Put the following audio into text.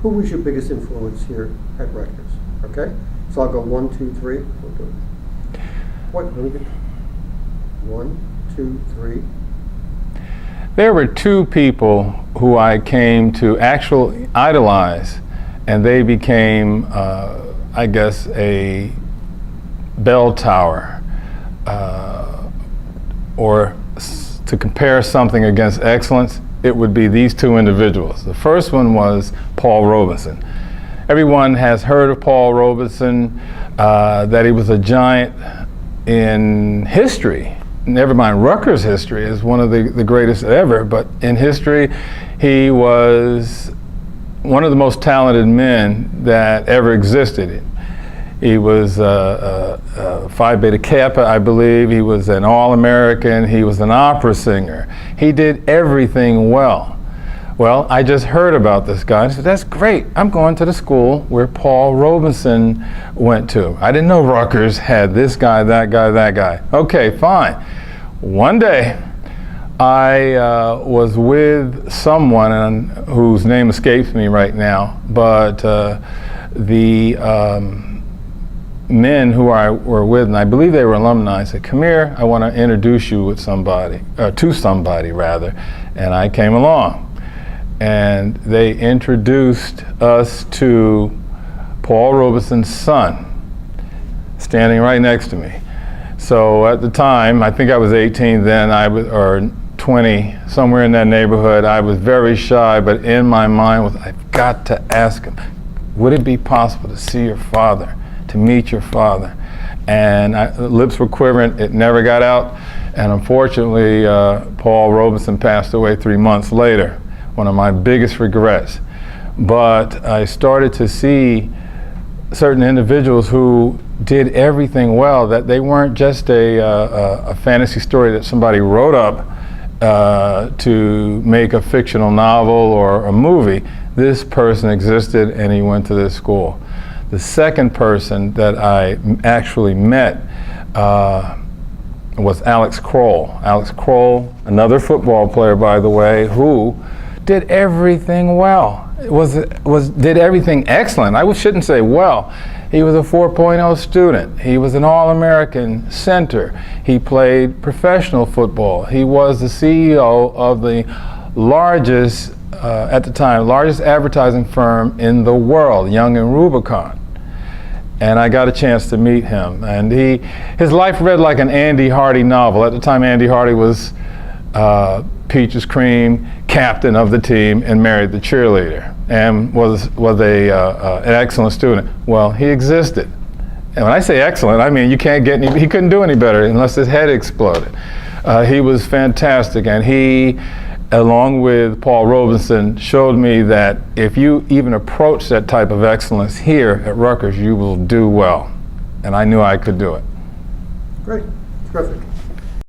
who was your biggest influence here at Rutgers? Okay? So I'll go 1, 2, 3. We'll do it. What? Let me get 1, 2, 3. There were two people who I came to actually idolize, and they became, I guess, a bell tower, or to compare something against excellence, it would be these two individuals. The first one was Paul Robeson. Everyone has heard of Paul Robeson, that he was a giant in history. Never mind Rutgers history is one of the greatest ever, but in history, he was one of the most talented men that ever existed. He was Phi Beta Kappa, I believe. He was an All-American. He was an opera singer. He did everything well. Well, I just heard about this guy. I said, that's great. I'm going to the school where Paul Robeson went to. I didn't know Rutgers had this guy, that guy, that guy. Okay, fine. One day, I was with someone whose name escapes me right now, but the men who I were with, and I believe they were alumni, said, come here, I want to introduce you with somebody, to somebody rather, and I came along. And they introduced us to Paul Robeson's son, standing right next to me. So at the time, I think I was 18 then, or 20, somewhere in that neighborhood. I was very shy, but in my mind was, I've got to ask him, would it be possible to see your father, to meet your father? And lips were quivering, it never got out. And unfortunately, Paul Robeson passed away 3 months later. One of my biggest regrets. But I started to see certain individuals who did everything well, that they weren't just a fantasy story that somebody wrote up to make a fictional novel or a movie. This person existed and he went to this school. The second person that I actually met was Alex Kroll. Alex Kroll, another football player, by the way, who did everything well. Did everything excellent. I shouldn't say well. He was a 4.0 student. He was an All-American center. He played professional football. He was the CEO of the largest, at the time, largest advertising firm in the world, Young and Rubicon. And I got a chance to meet him. And his life read like an Andy Hardy novel. At the time, Andy Hardy was Peaches Cream, captain of the team, and married the cheerleader, and was an excellent student. Well, he existed. And when I say excellent, I mean you can't get he couldn't do any better unless his head exploded. He was fantastic, and he, along with Paul Robeson, showed me that if you even approach that type of excellence here at Rutgers, you will do well. And I knew I could do it. Great. Terrific.